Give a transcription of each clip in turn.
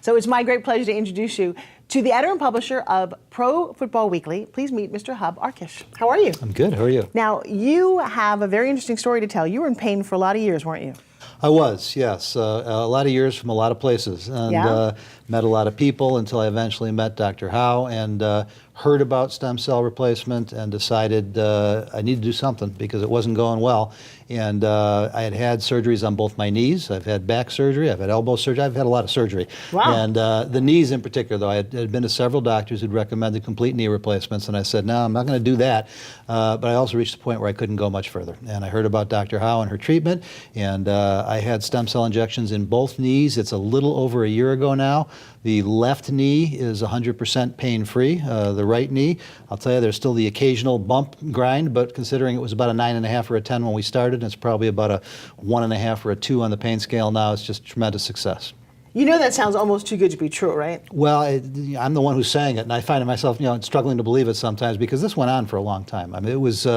So it's my great pleasure to introduce you to the editor and publisher of Pro Football Weekly. Please meet Mr. Hub Arkush. How are you? I'm good. How are you? Now, you have a very interesting story to tell. You were in pain for a lot of years, weren't you? I was, yes. A lot of years from a lot of places. And met a lot of people until I eventually met Dr. Howe and heard about stem cell replacement and decided I needed to do something because it wasn't going well. And I had had surgeries on both my knees. I've had back surgery. I've had elbow surgery. I've had a lot of surgery. Wow. And the knees in particular, though, I had been to several doctors who'd recommended complete knee replacements. And I said, no, I'm not going to do that. But I also reached the point where I couldn't go much further. And I heard about Dr. Howe and her treatment. And I had stem cell injections in both knees. It's a little over a year ago now. The left knee is 100% pain-free. The right knee, I'll tell you, there's still the occasional bump grind, but considering it was about a 9.5 or a 10 when we started, and it's probably about a 1.5 or a 2 on the pain scale now, it's just tremendous success. You know that sounds almost too good to be true, right? Well, I'm the one who's saying it, and I find myself, struggling to believe it sometimes because this went on for a long time. I mean, it was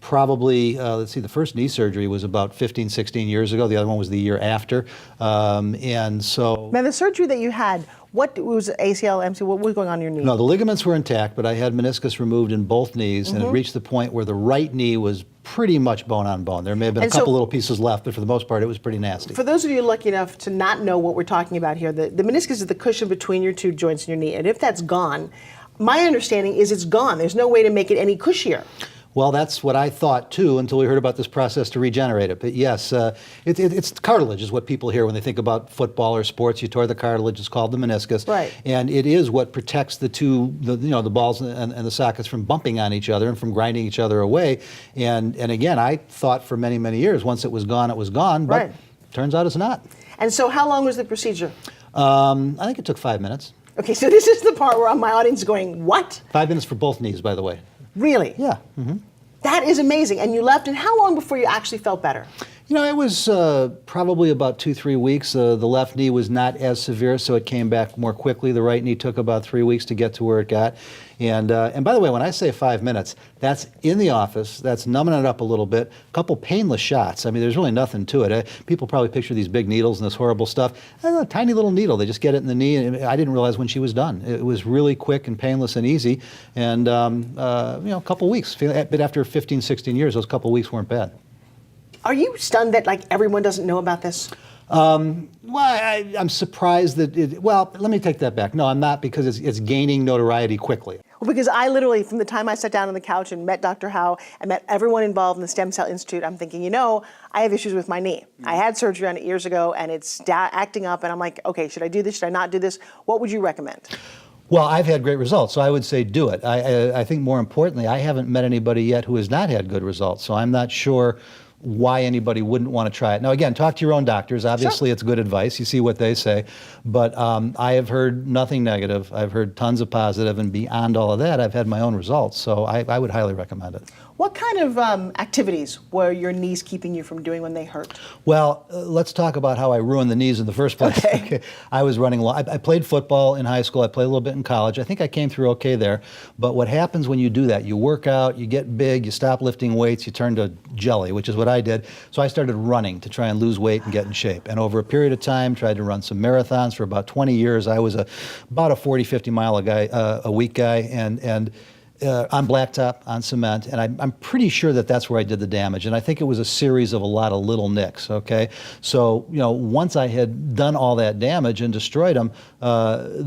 probably, let's see, the first knee surgery was about 15, 16 years ago. The other one was the year after. And so... Now, the surgery that you had, what was ACL, MCL, what was going on in your knee? No, the ligaments were intact, but I had meniscus removed in both knees, and it reached the point where the right knee was pretty much bone on bone. There may have been a couple little pieces left, but for the most part, it was pretty nasty. For those of you lucky enough to not know what we're talking about here, the meniscus is the cushion between your two joints in your knee, and if that's gone, my understanding is it's gone. There's no way to make it any cushier. Well, that's what I thought too until we heard about this process to regenerate it. But yes, it's cartilage is what people hear when they think about football or sports. You tore the cartilage; it's called the meniscus, right? And it is what protects the balls and the sockets from bumping on each other and from grinding each other away. And again, I thought for many, many years once it was gone, it was gone. But right. Turns out it's not. And so, how long was the procedure? I think it took 5 minutes. Okay, so this is the part where my audience is going, what? 5 minutes for both knees, by the way. Really? Yeah. That is amazing. And you left, and how long before you actually felt better? It was probably about 2-3 weeks. The left knee was not as severe, so it came back more quickly. The right knee took about 3 weeks to get to where it got. And by the way, when I say 5 minutes, that's in the office. That's numbing it up a little bit. A couple painless shots. I mean, there's really nothing to it. People probably picture these big needles and this horrible stuff. A tiny little needle. They just get it in the knee, and I didn't realize when she was done. It was really quick and painless and easy. And a couple weeks. But after 15, 16 years, those couple weeks weren't bad. Are you stunned that everyone doesn't know about this? Well, I'm surprised that well, let me take that back. No, I'm not, because it's gaining notoriety quickly. Well, because I literally, from the time I sat down on the couch and met Dr. Howe and met everyone involved in the Stem Cell Institute, I'm thinking, I have issues with my knee. I had surgery on it years ago, and it's acting up, and I'm like, okay, should I do this? Should I not do this? What would you recommend? Well, I've had great results, so I would say do it. I think more importantly, I haven't met anybody yet who has not had good results, so I'm not sure why anybody wouldn't want to try it. Now, again, talk to your own doctors. Obviously, It's good advice. You see what they say. But I have heard nothing negative. I've heard tons of positive, and beyond all of that, I've had my own results. So I would highly recommend it. What kind of activities were your knees keeping you from doing when they hurt? Well, let's talk about how I ruined the knees in the first place. Okay. I was running I played football in high school. I played a little bit in college. I think I came through okay there. But what happens when you do that, you work out, you get big, you stop lifting weights, you turn to jelly, which is what I did. So I started running to try and lose weight and get in shape. And over a period of time, tried to run some marathons for about 20 years. I was about a 40, 50 mile a week guy, and on blacktop, on cement, and I'm pretty sure that that's where I did the damage. And I think it was a series of a lot of little nicks, okay? So, once I had done all that damage and destroyed them,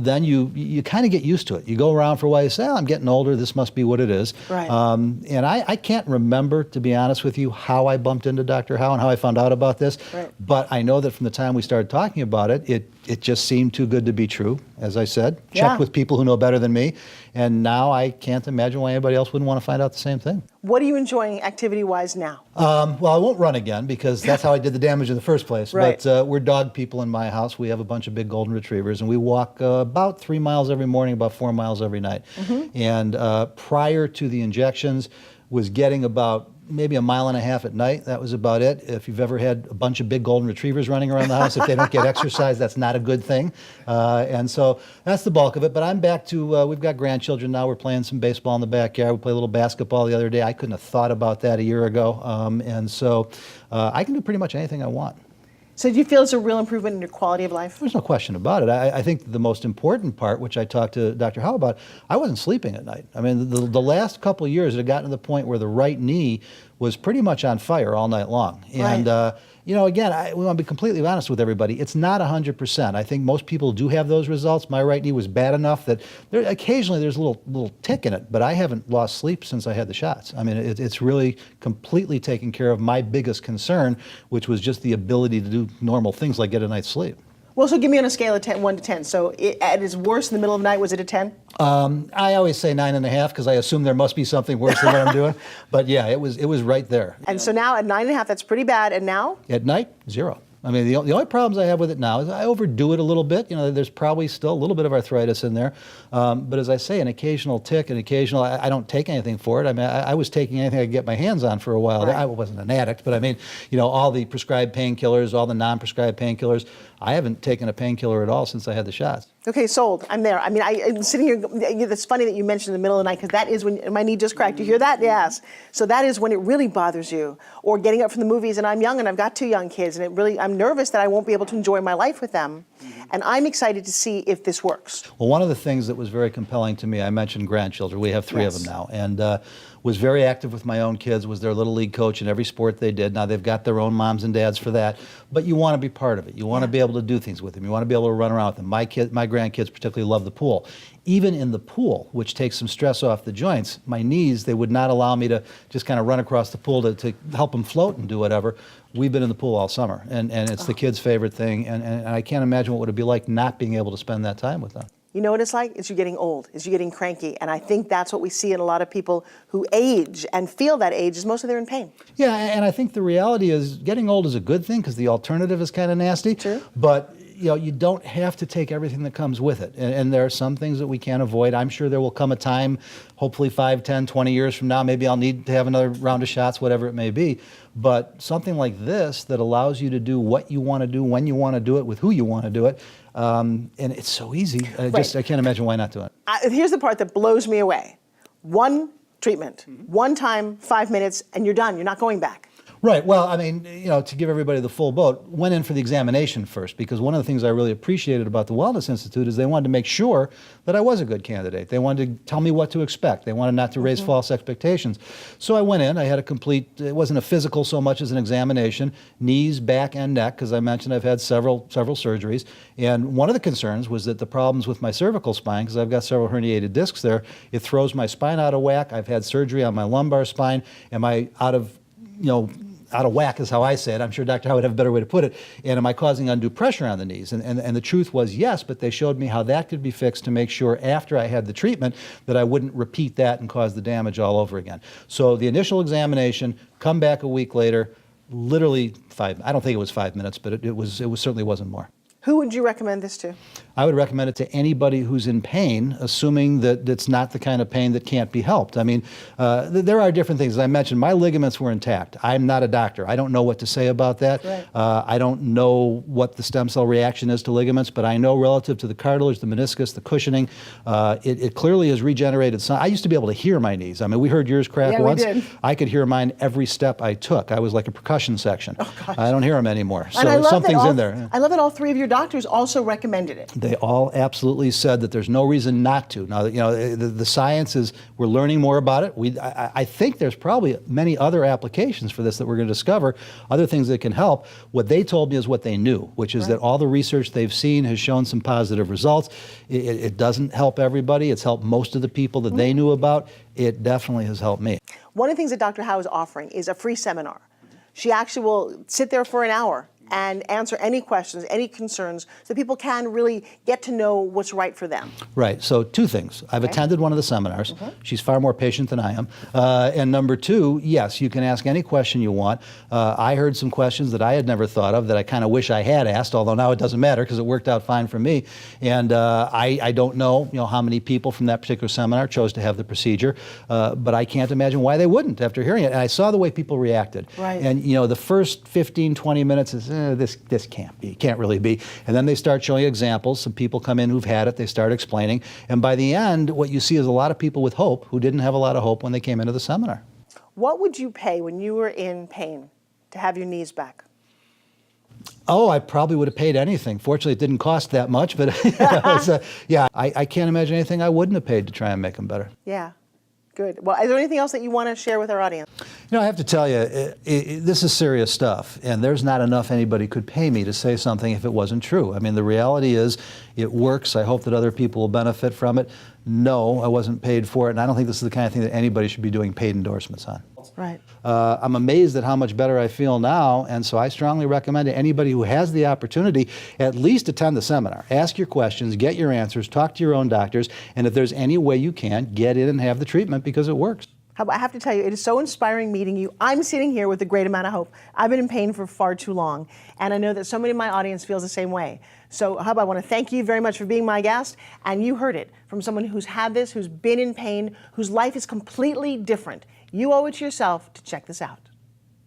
then you kind of get used to it. You go around for a while, you say, I'm getting older, this must be what it is. Right. And I can't remember, to be honest with you, how I bumped into Dr. Howe and how I found out about this. Right. But I know that from the time we started talking about it, it just seemed too good to be true, as I said. Checked with people who know better than me. And now I can't imagine why anybody else wouldn't want to find out the same thing. What are you enjoying activity-wise now? Well, I won't run again because that's how I did the damage in the first place. Right. But we're dog people in my house. We have a bunch of big golden retrievers, and we walk about 3 miles every morning, about 4 miles every night. And prior to the injections, was getting about maybe 1.5 miles at night. That was about it. If you've ever had a bunch of big golden retrievers running around the house, if they don't get exercise, that's not a good thing. And so that's the bulk of it. But I'm back to, we've got grandchildren now. We're playing some baseball in the backyard. We played a little basketball the other day. I couldn't have thought about that a year ago. And so I can do pretty much anything I want. So do you feel it's a real improvement in your quality of life? There's no question about it. I think the most important part, which I talked to Dr. Howe about, I wasn't sleeping at night. I mean, the last couple of years, it had gotten to the point where the right knee was pretty much on fire all night long. And, again, we want to be completely honest with everybody. It's not 100%. I think most people do have those results. My right knee was bad enough that occasionally there's a little tick in it, but I haven't lost sleep since I had the shots. I mean, it's really completely taken care of my biggest concern, which was just the ability to do normal things like get a night's sleep. Well, so give me on a scale of 1 to 10. So at its worst in the middle of the night, was it a 10? I always say 9.5 because I assume there must be something worse than what I'm doing. But yeah, it was right there. And so now at 9.5, that's pretty bad. And now? At night, 0. I mean, the only problems I have with it now is I overdo it a little bit. There's probably still a little bit of arthritis in there. But as I say, an occasional tick, I don't take anything for it. I mean, I was taking anything I could get my hands on for a while. Right. I wasn't an addict, but I mean, all the prescribed painkillers, all the non-prescribed painkillers, I haven't taken a painkiller at all since I had the shots. Okay, sold. I'm there. I mean, I'm sitting here. It's funny that you mentioned in the middle of the night because that is when my knee just cracked. You hear that? Yes. So that is when it really bothers you. Or getting up from the movies, and I'm young and I've got 2 young kids, and I'm nervous that I won't be able to enjoy my life with them. And I'm excited to see if this works. Well, one of the things that was very compelling to me, I mentioned grandchildren. We have 3 of them now, and was very active with my own kids, was their little league coach in every sport they did. Now they've got their own moms and dads for that, but you want to be part of it. You want to be able to do things with them. You want to be able to run around with them. My grandkids particularly love the pool. Even in the pool, which takes some stress off the joints, my knees, they would not allow me to just kind of run across the pool to help them float and do whatever. We've been in the pool all summer, and it's the kids' favorite thing, and I can't imagine what it would be like not being able to spend that time with them. You know what it's like? It's you getting old. It's you getting cranky. And I think that's what we see in a lot of people who age and feel that age is mostly they're in pain. Yeah, and I think the reality is getting old is a good thing because the alternative is kind of nasty. True. But you don't have to take everything that comes with it. And there are some things that we can't avoid. I'm sure there will come a time, hopefully 5, 10, 20 years from now, maybe I'll need to have another round of shots, whatever it may be. But something like this that allows you to do what you want to do, when you want to do it, with who you want to do it, and it's so easy. I can't imagine why not do it. Here's the part that blows me away. 1 treatment, 1 time, 5 minutes, and you're done. You're not going back. Right. Well, I mean, to give everybody the full boat, went in for the examination first because one of the things I really appreciated about the Wellness Institute is they wanted to make sure that I was a good candidate. They wanted to tell me what to expect. They wanted not to raise false expectations. So I went in. I had a complete, it wasn't a physical so much as an examination, knees, back, and neck, because I mentioned I've had several surgeries. And one of the concerns was that the problems with my cervical spine, because I've got several herniated discs there, it throws my spine out of whack. I've had surgery on my lumbar spine. Am I out of whack is how I say it. I'm sure Dr. Howe would have a better way to put it. And am I causing undue pressure on the knees? And the truth was yes, but they showed me how that could be fixed to make sure after I had the treatment that I wouldn't repeat that and cause the damage all over again. So the initial examination, come back a week later, literally I don't think it was 5 minutes, but it certainly wasn't more. Who would you recommend this to? I would recommend it to anybody who's in pain, assuming that it's not the kind of pain that can't be helped. I mean, there are different things. As I mentioned, my ligaments were intact. I'm not a doctor. I don't know what to say about that. Right. I don't know what the stem cell reaction is to ligaments, but I know relative to the cartilage, the meniscus, the cushioning, it clearly has regenerated. I used to be able to hear my knees. I mean, we heard yours crack once. We did. I could hear mine every step I took. I was like a percussion section. Oh, gosh. I don't hear them anymore. And I So love something's that in there. I love that all 3 of your doctors also recommended it. They all absolutely said that there's no reason not to. Now, the science is, we're learning more about it. I think there's probably many other applications for this that we're going to discover, other things that can help. What they told me is what they knew, which is that all the research they've seen has shown some positive results. It doesn't help everybody. It's helped most of the people that they knew about. It definitely has helped me. One of the things that Dr. Howe is offering is a free seminar. She actually will sit there for an hour and answer any questions, any concerns, so people can really get to know what's right for them. Right. So 2 things. I've attended one of the seminars. She's far more patient than I am. And number 2, yes, you can ask any question you want. I heard some questions that I had never thought of that I kind of wish I had asked, although now it doesn't matter because it worked out fine for me. And I don't know, how many people from that particular seminar chose to have the procedure, but I can't imagine why they wouldn't after hearing it. And I saw the way people reacted. Right. And the first 15, 20 minutes is, this can't really be. And then they start showing examples. Some people come in who've had it. They start explaining. And by the end, what you see is a lot of people with hope who didn't have a lot of hope when they came into the seminar. What would you pay when you were in pain to have your knees back? Oh, I probably would have paid anything. Fortunately, it didn't cost that much, but yeah, I can't imagine anything I wouldn't have paid to try and make them better. Yeah, good. Well, is there anything else that you want to share with our audience? You know, I have to tell you, this is serious stuff, and there's not enough anybody could pay me to say something if it wasn't true. I mean, the reality is it works. I hope that other people will benefit from it. No, I wasn't paid for it, and I don't think this is the kind of thing that anybody should be doing paid endorsements on. Right. I'm amazed at how much better I feel now, and so I strongly recommend to anybody who has the opportunity, at least attend the seminar. Ask your questions, get your answers, talk to your own doctors, and if there's any way you can, get in and have the treatment because it works. I have to tell you, it is so inspiring meeting you. I'm sitting here with a great amount of hope. I've been in pain for far too long, and I know that so many of my audience feels the same way. So, Hub, I want to thank you very much for being my guest, and you heard it from someone who's had this, who's been in pain, whose life is completely different. You owe it to yourself to check this out.